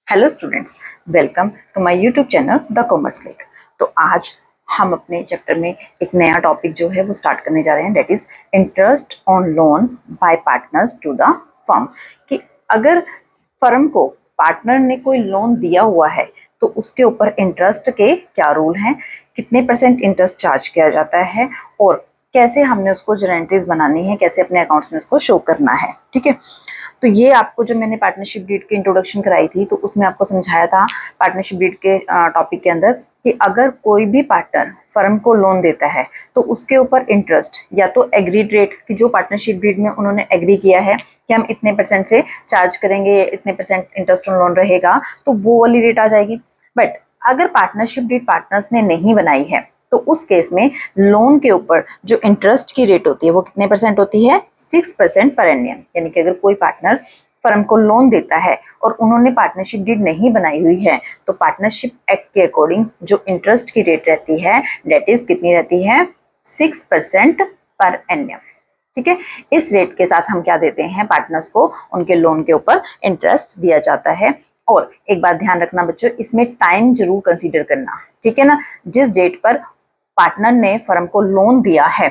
Hello students, welcome to my YouTube channel the commerce click. तो आज हम अपने चैप्टर में एक नया टॉपिक जो है वो स्टार्ट करने जा रहे हैं, that is interest on loan by partners to the firm. कि अगर फर्म को पार्टनर ने कोई लोन दिया हुआ है तो उसके ऊपर इंटरेस्ट के क्या रूल हैं, कितने परसेंट इंटरेस्ट चार्ज किया जाता है और कैसे हमने उसको जो एंट्रीज बनानी है, कैसे अपने अकाउंट्स में उसको शो करना है। ठीक है, तो ये आपको जब मैंने पार्टनरशिप डीड की इंट्रोडक्शन कराई थी तो उसमें आपको समझाया था पार्टनरशिप डीड के टॉपिक के अंदर कि अगर कोई भी पार्टनर फर्म को लोन देता है तो उसके ऊपर इंटरेस्ट या तो एग्रीड रेट की जो पार्टनरशिप डीड में उन्होंने एग्री किया है कि हम इतने परसेंट से चार्ज करेंगे, इतने परसेंट इंटरेस्ट ऑन लोन रहेगा, तो वो वाली रेट आ जाएगी। बट अगर पार्टनरशिप डीड पार्टनर्स ने नहीं बनाई है तो उस केस में लोन के ऊपर जो इंटरेस्ट की रेट होती है वो कितने परसेंट होती है, 6% पर एनियम। यानी कि अगर कोई पार्टनर फर्म को लोन देता है और उन्होंने पार्टनरशिप डीड नहीं बनाई हुई है तो पार्टनरशिप एक्ट के अकॉर्डिंग जो इंटरेस्ट की रेट रहती है डेट इज कितनी रहती है, 6% पर एनियम। ठीक है, इस रेट के साथ हम क्या देते हैं, पार्टनर्स को उनके लोन के ऊपर इंटरेस्ट दिया जाता है। और एक बात ध्यान रखना बच्चों, इसमें टाइम जरूर कंसीडर करना, ठीक है ना। जिस डेट पर पार्टनर ने फर्म को लोन दिया है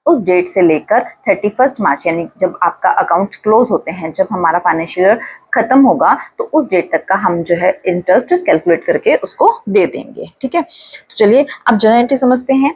उस डेट से लेकर 31 मार्च यानी जब आपका अकाउंट क्लोज होते हैं, जब हमारा फाइनेंशियल ईयर खत्म होगा तो उस डेट तक का हम जो है इंटरेस्ट कैलकुलेट करके उसको दे देंगे। ठीक है, तो चलिए अब जनरल समझते हैं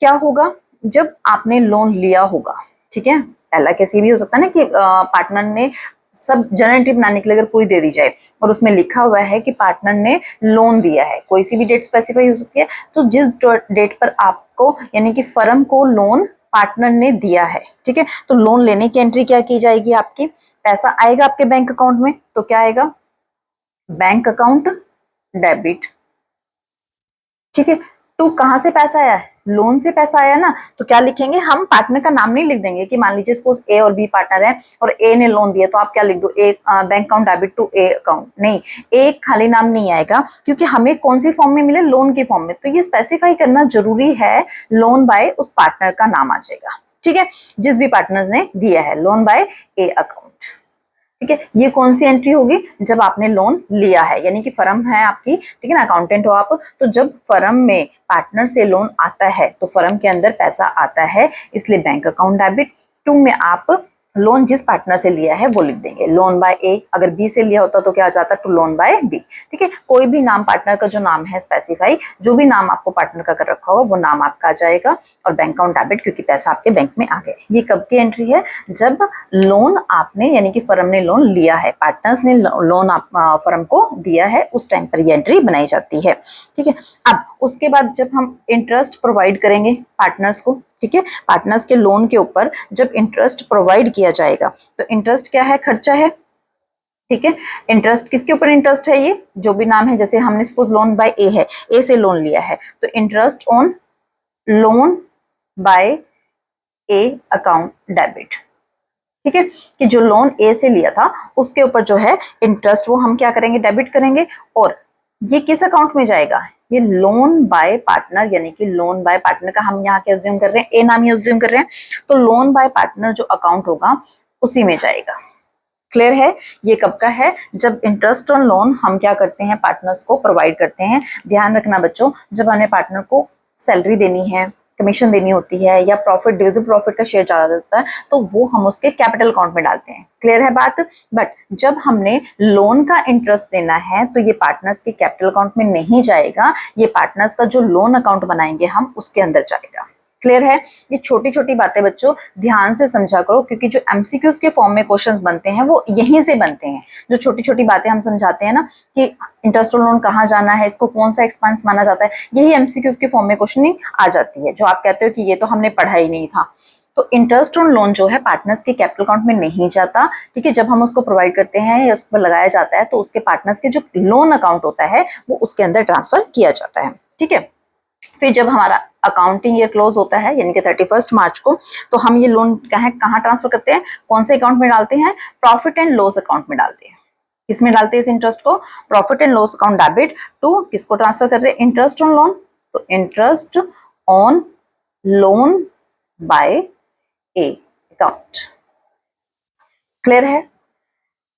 क्या होगा जब आपने लोन लिया होगा। ठीक है, पहला केस ये भी हो सकता है ना कि पार्टनर ने सब जनरल एंट्री बनाने के लिए अगर पूरी दे दी जाए और उसमें लिखा हुआ है कि पार्टनर ने लोन दिया है, कोई सी भी डेट स्पेसिफाई हो सकती है, तो जिस डेट पर आपको यानी कि फर्म को लोन पार्टनर ने दिया है, ठीक है, तो लोन लेने की एंट्री क्या की जाएगी, आपकी पैसा आएगा आपके बैंक अकाउंट में, तो क्या आएगा, बैंक अकाउंट डेबिट। ठीक है, तो कहां से पैसा आया है, लोन से पैसा आया ना, तो क्या लिखेंगे हम, पार्टनर का नाम नहीं लिख देंगे कि मान लीजिए सपोज ए और बी पार्टनर है और ए ने लोन दिया तो आप क्या लिख दो, A bank account debit to A account, नहीं, ए खाली नाम नहीं आएगा क्योंकि हमें कौन सी फॉर्म में मिले, लोन की फॉर्म में, तो ये स्पेसिफाई करना जरूरी है, लोन बाय उस पार्टनर का नाम आ जाएगा। ठीक है, जिस भी पार्टनर ने दिया है, लोन बाय ए अकाउंट। ठीक है, ये कौन सी एंट्री होगी, जब आपने लोन लिया है, यानी कि फर्म है आपकी, ठीक है ना, अकाउंटेंट हो आप, तो जब फर्म में पार्टनर से लोन आता है तो फर्म के अंदर पैसा आता है, इसलिए बैंक अकाउंट डेबिट टू में आप लोन जिस पार्टनर से लिया है वो लिख देंगे, लोन बाय ए, अगर बी से लिया होता तो क्या आ जाता, टू लोन बाय बी। ठीक है, कोई भी नाम पार्टनर का जो नाम है स्पेसिफाई, जो भी नाम आपको पार्टनर का कर रखा हो वो नाम आपका आ जाएगा, और बैंक अकाउंट डेबिट क्योंकि पैसा आपके बैंक में आ गया। ये कब की एंट्री है, जब लोन आपने यानी कि फर्म ने लोन लिया है, पार्टनर्स ने लोन आप फर्म को दिया है, उस टाइम पर ये एंट्री बनाई जाती है। ठीक है, अब उसके बाद जब हम इंटरेस्ट प्रोवाइड करेंगे पार्टनर्स को, ठीक है, पार्टनर्स के लोन के ऊपर जब इंटरेस्ट प्रोवाइड किया जाएगा तो इंटरेस्ट क्या है, खर्चा है। ठीक है, इंटरेस्ट किसके ऊपर इंटरेस्ट है, ये जो भी नाम है, जैसे हमने सपोज लोन बाय ए है, ए से लोन लिया है तो interest on loan by A account debit. ठीक है, कि जो लोन ए से लिया था उसके ऊपर जो है इंटरेस्ट वो हम क्या करेंगे, डेबिट करेंगे, और ये किस अकाउंट में जाएगा, ये लोन बाय पार्टनर, यानी कि लोन बाय पार्टनर का हम यहाँ क्या अज्यूम कर रहे हैं, ए नाम ही अज्यूम कर रहे हैं, तो लोन बाय पार्टनर जो अकाउंट होगा उसी में जाएगा। क्लियर है, ये कब का है, जब इंटरेस्ट ऑन लोन हम क्या करते हैं, पार्टनर्स को प्रोवाइड करते हैं। ध्यान रखना बच्चों, जब हमें पार्टनर को सैलरी देनी है, कमीशन देनी होती है, या प्रॉफिट डिविजिबल प्रॉफिट का शेयर ज्यादा देता है तो वो हम उसके कैपिटल अकाउंट में डालते हैं। क्लियर है बात, बट जब हमने लोन का इंटरेस्ट देना है तो ये पार्टनर्स के कैपिटल अकाउंट में नहीं जाएगा, ये पार्टनर्स का जो लोन अकाउंट बनाएंगे हम उसके अंदर जाएगा। क्लियर है, ये छोटी छोटी बातें बच्चों ध्यान से समझा करो क्योंकि जो एमसीक्यूज के फॉर्म में क्वेश्चंस बनते हैं वो यहीं से बनते हैं। जो छोटी छोटी बातें हम समझाते हैं ना कि इंटरेस्ट ऑन लोन कहाँ जाना है, इसको कौन सा एक्सपेंस माना जाता है, यही एमसीक्यूज के फॉर्म में क्वेश्चन आ जाती है, जो आप कहते हो कि ये तो हमने पढ़ा ही नहीं था। तो इंटरेस्ट ऑन लोन जो है पार्टनर्स के कैपिटल अकाउंट में नहीं जाता, ठीक है, जब हम उसको प्रोवाइड करते हैं या उस पर लगाया जाता है तो उसके पार्टनर्स के जो लोन अकाउंट होता है वो उसके अंदर ट्रांसफर किया जाता है। ठीक है, फिर जब हमारा अकाउंटिंग ईयर क्लोज होता है यानी कि 31 मार्च को, तो हम ये लोन कहाँ ट्रांसफर करते हैं, कौन से अकाउंट में डालते हैं, प्रॉफिट एंड लॉस अकाउंट में डालते हैं। किसमें डालते हैं इस इंटरेस्ट को, profit and loss account debit to किसको ट्रांसफर कर रहे हैं, इंटरेस्ट ऑन लोन, तो interest on loan by A account. Clear है,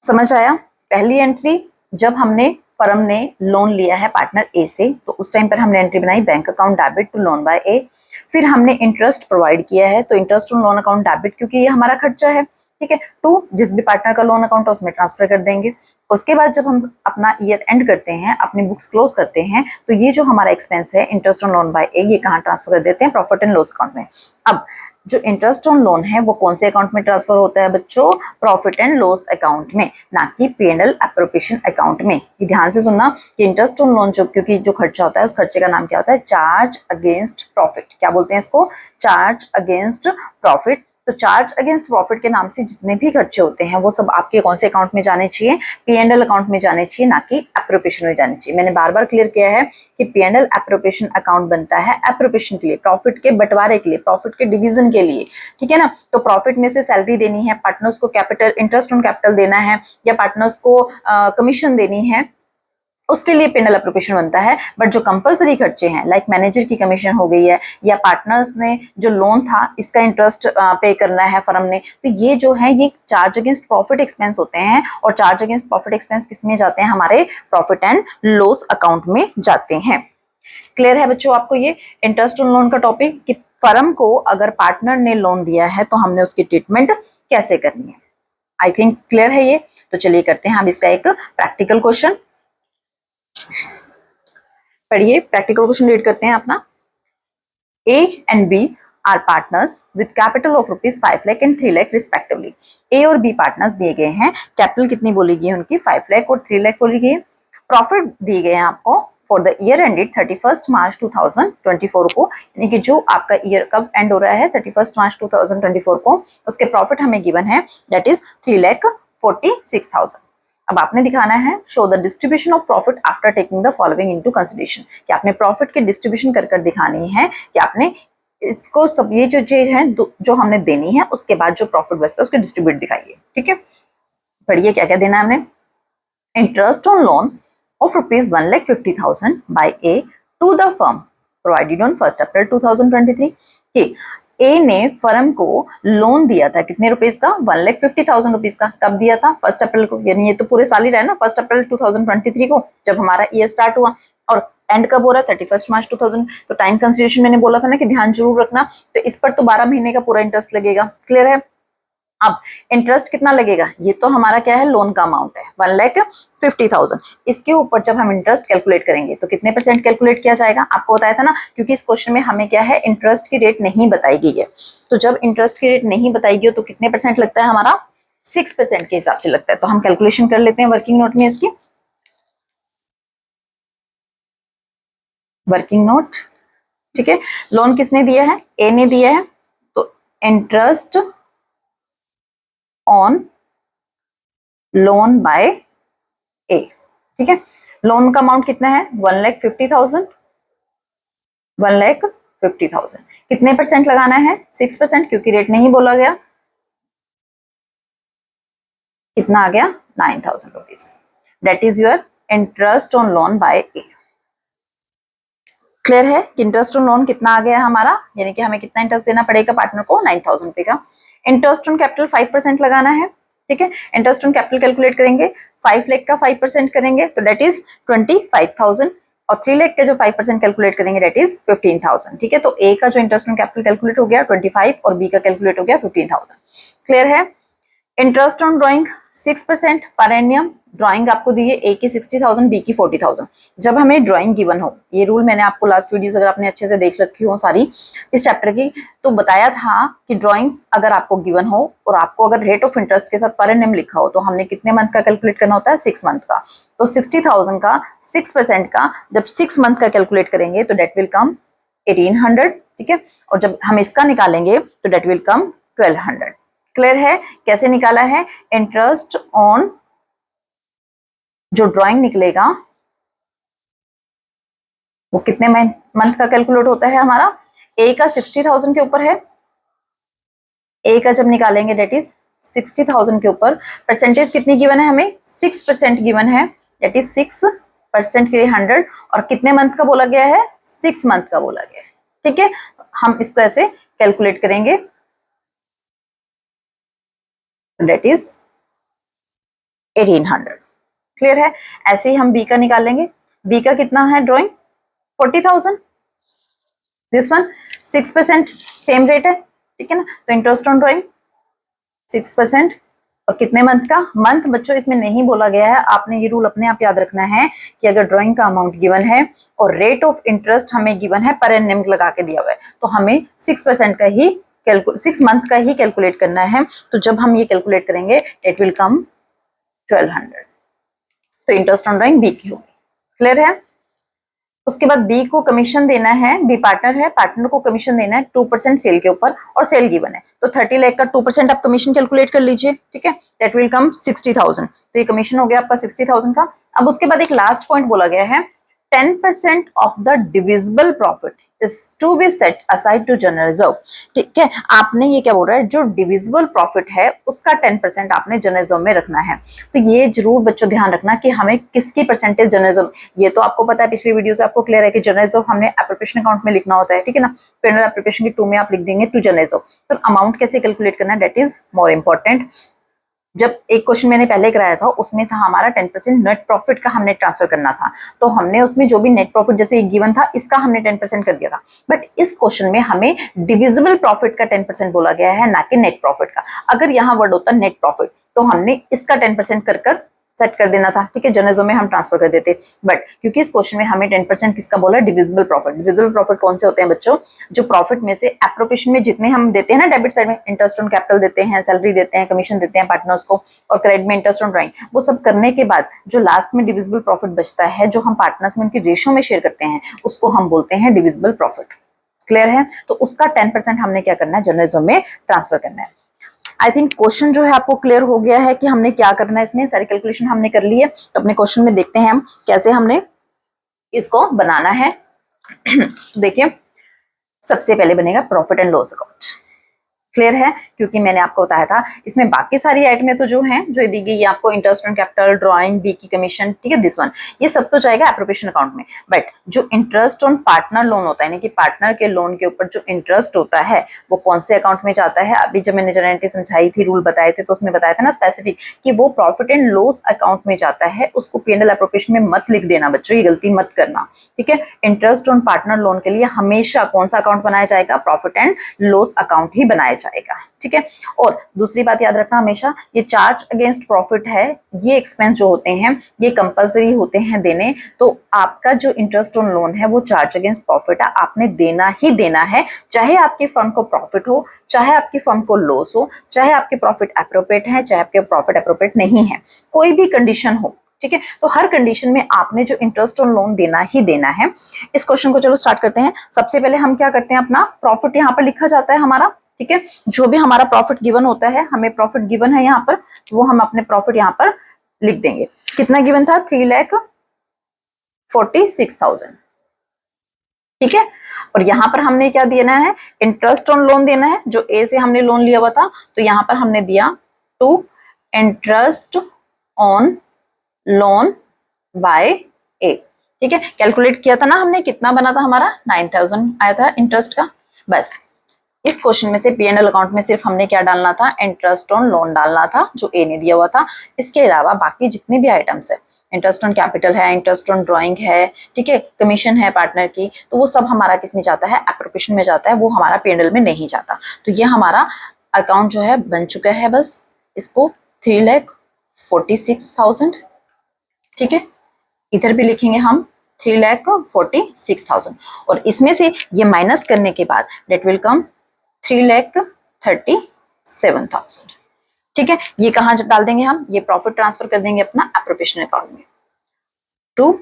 समझ आया, पहली एंट्री जब हमने फर्म ने लोन लिया है पार्टनर ए से, तो उस टाइम पर हमने एंट्री बनाई bank account debit to loan by A. फिर हमने इंटरेस्ट प्रोवाइड किया है, तो interest on loan account debit, क्योंकि ये हमारा खर्चा है, ठीक है, टू जिस भी पार्टनर का लोन अकाउंट है उसमें ट्रांसफर कर देंगे। उसके बाद जब हम अपना ईयर एंड करते हैं, अपनी बुक्स क्लोज करते हैं, तो ये जो हमारा एक्सपेंस है इंटरेस्ट ऑन लोन बाय ए, ये कहाँ ट्रांसफर कर देते हैं? प्रॉफिट एंड लॉस अकाउंट में। अब जो इंटरेस्ट ऑन लोन है वो कौन से अकाउंट में ट्रांसफर होता है बच्चों? प्रॉफिट एंड लॉस अकाउंट में, ना कि P&L एप्रोप्रिएशन अकाउंट में। ये ध्यान से सुनना कि इंटरेस्ट ऑन लोन जो, क्योंकि जो खर्चा होता है उस खर्चे का नाम क्या होता है? Charge against profit. क्या बोलते हैं इसको? Charge against profit. तो चार्ज अगेंस्ट प्रॉफिट के नाम से जितने भी खर्चे होते हैं वो सब आपके कौन से अकाउंट में जाने चाहिए? P&L अकाउंट में जाने चाहिए, ना कि एप्रोप्रिएशन में जाने चाहिए। मैंने बार बार क्लियर किया है कि P&L एप्रोप्रिएशन अकाउंट बनता है एप्रोप्रिएशन के लिए, प्रॉफिट के बंटवारे के लिए, प्रॉफिट के डिवीजन के लिए, ठीक है ना। तो प्रॉफिट में से सैलरी देनी है, पार्टनर्स को कैपिटल, इंटरेस्ट ऑन कैपिटल देना है, या पार्टनर्स को कमीशन देनी है, उसके लिए P&L एप्रोप्रिएशन बनता है। बट जो कंपलसरी खर्चे हैं, लाइक मैनेजर की कमीशन हो गई है, या पार्टनर्स ने जो लोन था इसका इंटरेस्ट पे करना है फर्म ने, तो ये जो है ये चार्ज अगेंस्ट प्रॉफिट एक्सपेंस होते हैं। और चार्ज अगेंस्ट प्रॉफिट एक्सपेंस किस में जाते हैं? हमारे प्रॉफिट एंड लॉस अकाउंट में जाते हैं। क्लियर है बच्चों आपको ये इंटरेस्ट ऑन लोन का टॉपिक, कि फर्म को अगर पार्टनर ने लोन दिया है तो हमने उसकी ट्रीटमेंट कैसे करनी है? आई थिंक क्लियर है ये। तो चलिए करते हैं हम इसका एक प्रैक्टिकल क्वेश्चन। पढ़िए, प्रैक्टिकल क्वेश्चन रीड करते हैं अपना। A and B are partners with capital of rupees 5 lakh and 3 lakh respectively. A और B पार्टनर्स दिए गए हैं, कैपिटल कितनी बोली गई है उनकी? 5 लाख और 3 लाख बोली गई है। प्रॉफिट दिए गए हैं आपको फॉर द ईयर एंडेड 31 मार्च 2024 को, यानी कि जो आपका ईयर कब एंड हो रहा है 31 मार्च 2024 को, उसके प्रॉफिट हमें गिवन है, दैट इज 3,46,000। अब आपने दिखाना है show the distribution of profit after taking the following into consideration, कि आपने प्रॉफिट की डिस्ट्रीब्यूशन कर दिखानी है, कि आपने इसको सब ये जो चीज है जो हमने देनी है उसके बाद जो प्रॉफिट बचता है उसके डिस्ट्रीब्यूट दिखाइए, ठीक है। पढ़िए क्या क्या देना है हमने। Interest on loan of rupees 1,50,000 by A to the firm provided on 1 April 2023, कि ए ने फर्म को लोन दिया था कितने रुपीस का? 1,50,000 रुपीस का। कब दिया था? 1 अप्रैल को, यानी ये तो पूरे साल ही रहा ना, 1 अप्रैल 2023 को जब हमारा ईयर स्टार्ट हुआ, और एंड कब हो रहा है? 31 मार्च 2000। तो टाइम कंसिडरेशन मैंने बोला था ना कि ध्यान जरूर रखना, तो इस पर तो 12 महीने का पूरा इंटरेस्ट लगेगा। क्लियर है? अब इंटरेस्ट कितना लगेगा? ये तो हमारा क्या है? लोन का अमाउंट है 1,50,000। इसके ऊपर जब हम इंटरेस्ट कैलकुलेट करेंगे तो कितने परसेंट कैलकुलेट किया जाएगा? आपको बताया था ना, क्योंकि इस क्वेश्चन में हमें क्या है, इंटरेस्ट की रेट नहीं बताई गई है। तो जब इंटरेस्ट की रेट नहीं बताई गई तो कितने परसेंट लगता है हमारा? 6% के हिसाब से लगता है। तो हम कैलकुलेशन कर लेते हैं वर्किंग नोट में इसकी। वर्किंग नोट, ठीक है। लोन किसने दिया है? ए ने दिया है, तो interest on loan by A, ठीक है। लोन का अमाउंट कितना है? 1,50,000। 1,50,000 कितने परसेंट लगाना है? 6%, क्योंकि रेट नहीं बोला गया। कितना आ गया? 9,000 rupees. That is your interest on loan by A. Clear है कि इंटरेस्ट ऑन लोन कितना आ गया हमारा, यानी कि हमें कितना इंटरेस्ट देना पड़ेगा पार्टनर को? 9,000 रुपए का। इंटरेस्ट ऑन कैपिटल 5% लगाना है, ठीक है। इंटरेस्ट ऑन कैपिटल कैलकुलेट करेंगे, 5 लाख का 5% करेंगे तो दैट इज 25,000, और 3 लाख का जो 5% कैलकुलेट करेंगे दैट इज 15,000, ठीक है। तो ए का जो इंटरेस्ट ऑन कैपिटल कैलकुलेट हो गया 25 और बी का कैलकुलेट हो गया 15,000। क्लियर है? इंटरेस्ट ऑन ड्राइंग 6% पर एनियम। ड्राइंग आपको दी है, ए की 60,000, बी की 40,000। जब हमें ड्राइंग गिवन हो, ये रूल मैंने आपको लास्ट वीडियोस अगर आपने अच्छे से देख रखी हो सारी इस चैप्टर की, तो बताया था कि ड्राइंग्स अगर आपको गिवन हो और आपको अगर रेट ऑफ इंटरेस्ट के साथ पर एनियम लिखा हो, तो हमने कितने मंथ का कैलकुलेट करना होता है? 6 मंथ का। तो 60,000 का 6% का जब 6 मंथ का कैलकुलेट करेंगे तो डेट विल कम 1,800, ठीक है। और जब हम इसका निकालेंगे तो डेट विल कम 1,200। क्लियर है? कैसे निकाला है? इंटरेस्ट ऑन जो ड्राइंग निकलेगा वो कितने मंथ का कैलकुलेट होता है हमारा? ए का 60,000 के ऊपर है, ए का जब निकालेंगे डेट इज 60,000 के ऊपर, परसेंटेज कितनी गिवन है हमें? 6% गिवन है, डेट इज 6% के लिए 100, और कितने मंथ का बोला गया है? 6 मंथ का बोला गया है, ठीक है। हम इसको ऐसे कैलकुलेट करेंगे, डेट इज 1,800। क्लियर है। ऐसे ही हम बी का निकालेंगे। बी का कितना है drawing 40,000। This one 6% same rate है, ठीक है ना। तो इंटरेस्ट ऑन ड्रॉइंग 6%। और कितने मंथ का, मंथ बच्चों इसमें नहीं बोला गया है, आपने ये रूल अपने आप याद रखना है कि अगर ड्राइंग का अमाउंट गिवन है और रेट ऑफ इंटरेस्ट हमें गिवन है पर एनम लगा के दिया हुआ है, तो हमें 6% का ही 6 मंथ का ही कैलकुलेट करना है। तो जब हम ये कैलकुलेट करेंगे इट विल कम 1200। तो इंटरेस्ट ऑन ड्राइंग बी की होगी। क्लियर है। उसके बाद बी को कमीशन देना है, बी पार्टनर है, पार्टनर को कमीशन देना है 2% सेल के ऊपर और सेल गिवन है। तो 30 लाख का 2% आप कमीशन कैलकुलेट कर लीजिए, ठीक है। That will come 60,000। तो ये कमीशन हो गया आपका 60,000 का। अब उसके बाद एक लास्ट पॉइंट बोला गया है 10% of the divisible profit is to be set aside to general reserve, ठीक है। आपने ये क्या बोल रहा है, जो डिविजिबल प्रॉफिट है उसका 10% आपने जनरल रिजर्व में रखना है। तो ये जरूर बच्चों ध्यान रखना कि हमें किसकी परसेंटेज जनरल रिजर्व, ये तो आपको पता है पिछली वीडियो से आपको क्लियर है कि जनरल रिजर्व हमने एप्रोप्रिएशन अकाउंट में लिखना होता है, ठीक है ना। पेनल एप्रोप्रिएशन की 2 में आप लिख देंगे टू जनरल रिजर्व। तो अमाउंट कैसे कैलकुलेट करना है दैट इज मोर इंपॉर्टेंट। जब एक क्वेश्चन मैंने पहले कराया था उसमें था हमारा 10% नेट प्रॉफिट का हमने ट्रांसफर करना था, तो हमने उसमें जो भी नेट प्रॉफिट जैसे एक गिवन था इसका हमने 10% कर दिया था। बट इस क्वेश्चन में हमें डिविजिबल प्रॉफिट का 10% बोला गया है, ना कि नेट प्रॉफिट का। अगर यहाँ वर्ड होता नेट प्रॉफिट तो हमने इसका 10% कर सेट कर देना था, ठीक है, जनरल में हम ट्रांसफर कर देते। बट क्योंकि इस क्वेश्चन में हमें 10% किसका बोला, डिविजिबल प्रॉफिट। डिविजिबल प्रॉफिट कौन से होते हैं बच्चों, जो प्रॉफिट में से एप्रोप्रिएशन में जितने हम देते हैं ना, डेबिट साइड में इंटरेस्ट ऑन कैपिटल देते हैं, सैलरी देते हैं, कमीशन देते हैं पार्टनर्स को, और क्रेडिट में इंटरेस्ट ऑन ड्राइंग, वो सब करने के बाद जो लास्ट में डिविजिबल प्रॉफिट बचता है, जो हम पार्टनर्स में उनकी रेशियो में शेयर करते हैं, उसको हम बोलते हैं डिविजिबल प्रॉफिट। क्लियर है। तो उसका 10% हमने क्या करना है, जनरल में ट्रांसफर करना है। आई थिंक क्वेश्चन जो है आपको क्लियर हो गया है कि हमने क्या करना है, इसमें सारी कैलकुलेशन हमने कर ली है। तो अपने क्वेश्चन में देखते हैं हम कैसे हमने इसको बनाना है। तो देखिए सबसे पहले बनेगा profit and loss account. Clear है, क्योंकि मैंने आपको बताया था इसमें बाकी सारी आइटमें तो जो हैं जो दी गई है आपको, interest on capital, drawing, B की कमीशन, ठीक है, दिस वन, ये सब तो जाएगा एप्रोप्रिएशन अकाउंट में। बट जो इंटरेस्ट ऑन पार्टनर लोन होता है, यानी कि पार्टनर के लोन के ऊपर जो इंटरेस्ट होता है वो कौन से अकाउंट में जाता है। अभी जब मैंने जनरलिटी समझाई थी, रूल बताए थे, तो उसमें बताया था ना स्पेसिफिक कि वो प्रॉफिट एंड लॉस अकाउंट में जाता है। उसको पी&एल एप्रोप्रिएशन में मत लिख देना बच्चों, ये गलती मत करना, ठीक है। इंटरेस्ट ऑन पार्टनर लोन के लिए हमेशा कौन सा अकाउंट बनाया जाएगा, प्रॉफिट एंड लॉस अकाउंट ही बनाया जाएगा, ठीक है। और दूसरी बात याद रखना हमेशा, ये चार्ज अगेंस्ट प्रॉफिट है, ये एक्सपेंस जो होते हैं ये कंपलसरी होते हैं देने। तो आपका जो इंटरेस्ट ऑन लोन है वो चार्ज अगेंस्ट प्रॉफिट है, आपने देना ही देना है, चाहे आपकी फर्म को प्रॉफिट हो, चाहे आपकी फर्म को लॉस हो, चाहे आपके प्रॉफिट एप्रोप्रिएट है, चाहे आपके प्रॉफिट एप्रोप्रिएट नहीं है, कोई भी कंडीशन हो, ठीक है। तो हर कंडीशन में आपने जो इंटरेस्ट ऑन लोन देना ही देना है। इस क्वेश्चन को चलो स्टार्ट करते हैं। सबसे पहले हम क्या करते हैं, अपना प्रॉफिट यहाँ पर लिखा जाता है हमारा, ठीक है। जो भी हमारा प्रॉफिट गिवन होता है, हमें प्रॉफिट गिवन है यहाँ पर, वो हम अपने प्रॉफिट यहाँ पर लिख देंगे। कितना गिवन था, 3,46,000, ठीक है। और यहाँ पर हमने क्या देना है, इंटरेस्ट ऑन लोन देना है, जो ए से हमने लोन लिया हुआ था, तो यहाँ पर हमने दिया to interest on loan by A, ठीक है। कैलकुलेट किया था ना हमने, कितना बना था हमारा, 9,000 आया था इंटरेस्ट का। बस इस क्वेश्चन में से पी&एल अकाउंट में सिर्फ हमने क्या डालना था, इंटरेस्ट ऑन लोन डालना था जो ए ने दिया हुआ था। इसके अलावा बाकी जितने भी आइटम्स है, इंटरेस्ट ऑन कैपिटल है, इंटरेस्ट ऑन ड्राइंग है, ठीक है, कमीशन है पार्टनर की, तो वो सब हमारा किस में जाता है, एप्रोप्रिएशन में जाता है, वो हमारा पी&एल में नहीं जाता। तो ये हमारा अकाउंट जो है बन चुका है। बस इसको 3,46,000, ठीक है, इधर भी लिखेंगे हम 3,46,000, और इसमें से ये माइनस करने के बाद डेट विल कम 3,37,000, ठीक है। ये कहां डाल देंगे हम, ये प्रॉफिट ट्रांसफर कर देंगे अपना एप्रोप्रिएशन अकाउंट में। To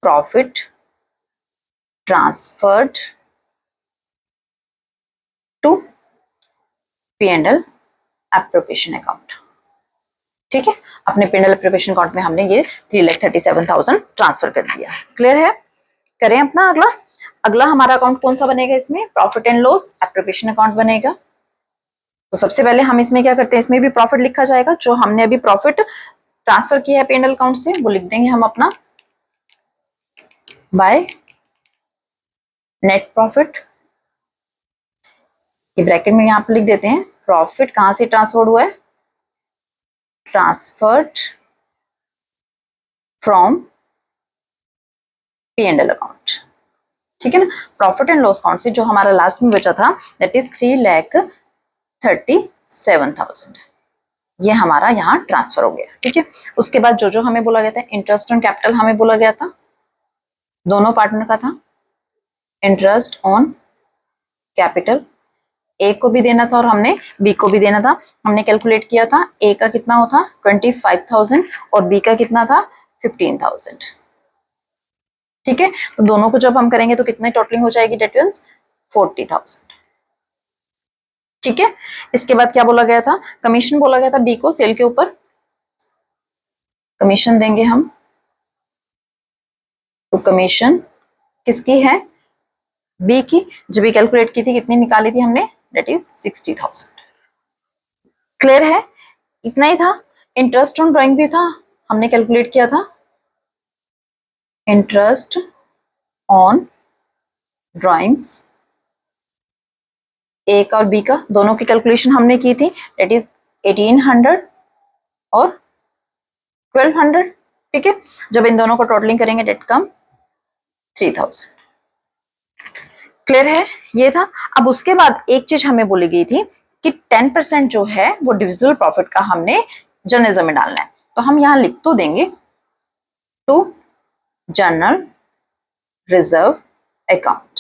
profit transferred to P and L appropriation account, ठीक है। अपने पी&एल एप्रोप्रिएशन अकाउंट में हमने ये 3,37,000 ट्रांसफर कर दिया। क्लियर है। करें अपना अगला। अगला हमारा अकाउंट कौन सा बनेगा, इसमें profit and loss appropriation account बनेगा। तो सबसे पहले हम इसमें क्या करते हैं, इसमें भी प्रॉफिट लिखा जाएगा, जो हमने अभी प्रॉफिट ट्रांसफर किया है पी&एल अकाउंट से, वो लिख देंगे हम अपना बाय नेट प्रॉफिट। ये ब्रैकेट में यहां पर लिख देते हैं, प्रॉफिट कहां से ट्रांसफर हुआ है, ट्रांसफर्ड फ्रॉम P&L अकाउंट, ठीक है ना। प्रॉफिट एंड लॉस अकाउंट से जो हमारा लास्ट में बचा था दैट इज 3,37,000, ये हमारा यहाँ ट्रांसफर हो गया, ठीक है। उसके बाद जो हमें बोला गया था इंटरेस्ट ऑन कैपिटल हमें बोला गया था, दोनों पार्टनर का था। इंटरेस्ट ऑन कैपिटल ए को भी देना था और हमने बी को भी देना था। हमने कैलकुलेट किया था ए का कितना होता 25,000 और बी का कितना था 15,000, ठीक है। तो दोनों को जब हम करेंगे तो कितने टोटलिंग हो जाएगी, डेट मींस 40,000, ठीक है। इसके बाद क्या बोला गया था, कमीशन बोला गया था बी को सेल के ऊपर, कमीशन देंगे हम। तो कमीशन किसकी है, बी की। जब ये कैलकुलेट की थी कितनी निकाली थी हमने, दैट इज 60,000। क्लियर है, इतना ही था। इंटरेस्ट ऑन ड्राइंग भी था, हमने कैलकुलेट किया था इंटरेस्ट ऑन ड्राइंग्स, ए का और बी का दोनों की कैलकुलेशन हमने की थी, दैट इज 1800 और 1200, ठीक है। जब इन दोनों को टोटलिंग करेंगे डेट कम 3000। क्लियर है, ये था। अब उसके बाद एक चीज हमें बोली गई थी कि 10% जो है वो डिविजिबल प्रॉफिट का हमने जर्नलिज्म में डालना है। तो हम यहां लिख तो देंगे टू जर्नल रिजर्व अकाउंट,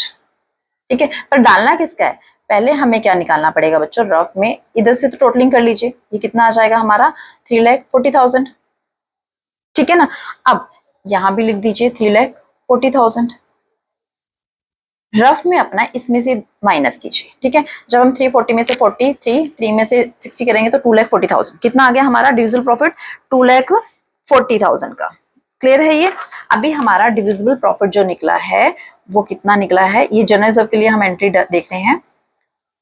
ठीक है। पर डालना किसका है, पहले हमें क्या निकालना पड़ेगा बच्चों, रफ में इधर से तो टोटलिंग कर लीजिए, ये कितना आ जाएगा हमारा 3,40,000, ठीक है ना। अब यहां भी लिख दीजिए 3,40,000, रफ में अपना इसमें से माइनस कीजिए, ठीक है। जब हम 340 में से 43, 3 में से 60 करेंगे तो 2,40,000, कितना आ गया हमारा डिविजिबल प्रॉफिट 2,40,000 का। क्लियर है ये। अभी हमारा डिविजिबल प्रॉफिट जो निकला है वो कितना निकला है, ये जनरल रिजर्व के लिए हम एंट्री देख रहे हैं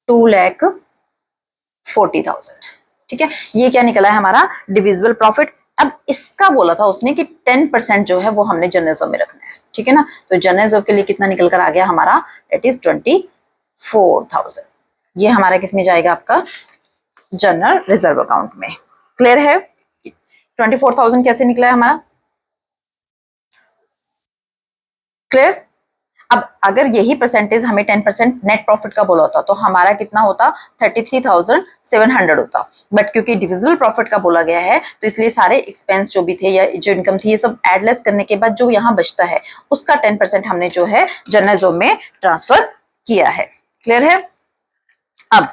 2,40,000, ठीक है। ये क्या निकला है हमारा डिविजिबल प्रॉफिट। अब इसका बोला था उसने कि 10% जो है वो हमने जनरल रिजर्व में रखना है, ठीक है ना। तो जनरल रिजर्व के लिए कितना निकल कर आ गया हमारा, दैट इज 24,000। ये हमारा किसमें जाएगा, आपका जनरल रिजर्व अकाउंट में। क्लियर है, 24,000 कैसे निकला है हमारा, क्लियर। अब अगर यही परसेंटेज हमें 10% नेट प्रॉफिट का बोला होता तो हमारा कितना होता 33,700 होता। बट क्योंकि डिविजिबल प्रॉफिट का बोला गया है तो इसलिए सारे एक्सपेंस जो भी थे या जो इनकम थी ये सब एडलेस करने के बाद जो यहाँ बचता है उसका 10% हमने जो है जनरल रिजर्व में ट्रांसफर किया है। क्लियर है। अब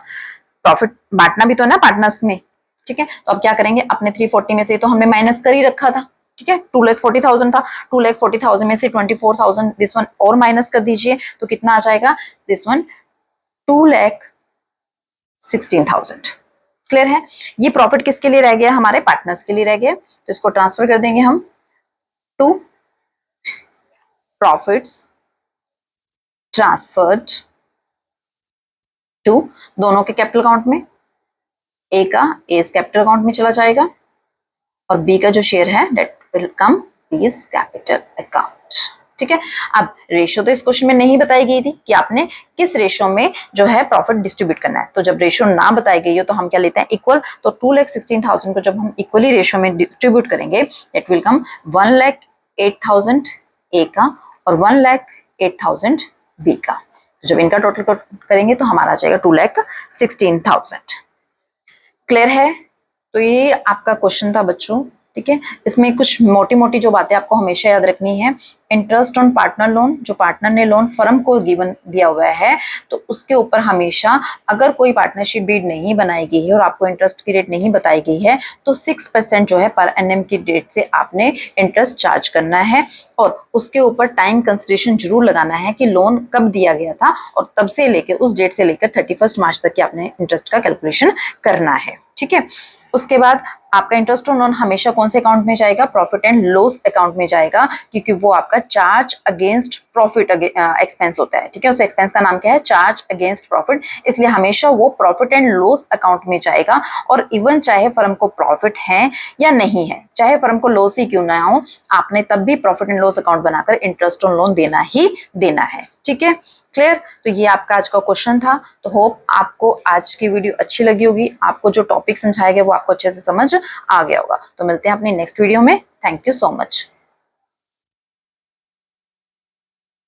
प्रॉफिट बांटना भी तो है ना पार्टनर्स में, ठीक है। तो अब क्या करेंगे, अपने 340 में से तो हमने माइनस कर ही रखा था, ठीक है। 2,40,000 था, 2,40,000 में से 24,000 दिस वन और माइनस कर दीजिए तो कितना आ जाएगा, दिस वन 2,16,000। क्लियर है। ये प्रॉफिट किसके लिए रह गया, हमारे पार्टनर्स के लिए रह गया। तो इसको ट्रांसफर कर देंगे हम टू प्रॉफिट्स ट्रांसफर्ड टू, दोनों के कैपिटल अकाउंट में, ए का एस कैपिटल अकाउंट में चला जाएगा और बी का जो शेयर है दैट विल कम बीज कैपिटल अकाउंट, ठीक है। अब रेशियो तो इस क्वेश्चन में नहीं बताई गई थी कि आपने किस रेशियो में जो है प्रॉफिट डिस्ट्रीब्यूट करना है। तो जब रेशियो ना बताई गई हो तो हम क्या लेते हैं, इक्वल। तो 2,16,000 को जब हम इक्वली रेशियो में डिस्ट्रीब्यूट करेंगे इट विल कम 1,08,000 ए का और 1,08,000 बी का। तो जब इनका टोटल करेंगे तो हमारा आ जाएगा 2,16,000। क्लियर है। तो ये आपका क्वेश्चन था बच्चों, ठीक है। इसमें कुछ मोटी मोटी जो बातें आपको हमेशा याद रखनी है, इंटरेस्ट ऑन पार्टनर लोन, जो पार्टनर ने लोन फर्म को गिवन दिया हुआ है तो उसके ऊपर हमेशा अगर कोई पार्टनरशिप डीड नहीं बनाई गई है और आपको इंटरेस्ट की रेट नहीं बताई गई है तो 6% जो है पर एनएम की डेट से आपने इंटरेस्ट चार्ज करना है और उसके ऊपर टाइम कंसिडरेशन जरूर लगाना है कि लोन कब दिया गया था और तब से लेकर उस डेट से लेकर 31 मार्च तक की आपने इंटरेस्ट का कैलकुलेशन करना है, ठीक है। उसके बाद आपका इंटरेस्ट ऑन लोन हमेशा कौन से अकाउंट में जाएगा, प्रॉफिट एंड लॉस अकाउंट में जाएगा, क्योंकि वो आपका चार्ज अगेंस्ट प्रॉफिट एक्सपेंस होता है, ठीक है। उस एक्सपेंस का नाम क्या है, चार्ज अगेंस्ट प्रॉफिट, इसलिए हमेशा वो प्रॉफिट एंड लॉस अकाउंट में जाएगा। और इवन चाहे फर्म को प्रॉफिट है या नहीं है, चाहे फर्म को लॉस ही क्यों ना हो, आपने तब भी प्रॉफिट एंड लॉस अकाउंट बनाकर इंटरेस्ट ऑन लोन देना ही देना है, ठीक है। क्लियर। तो ये आपका आज का क्वेश्चन था। तो होप आपको आज की वीडियो अच्छी लगी होगी, आपको जो टॉपिक समझाया गया वो आपको अच्छे से समझ आ गया होगा। तो मिलते हैं अपनी नेक्स्ट वीडियो में। Thank you so much.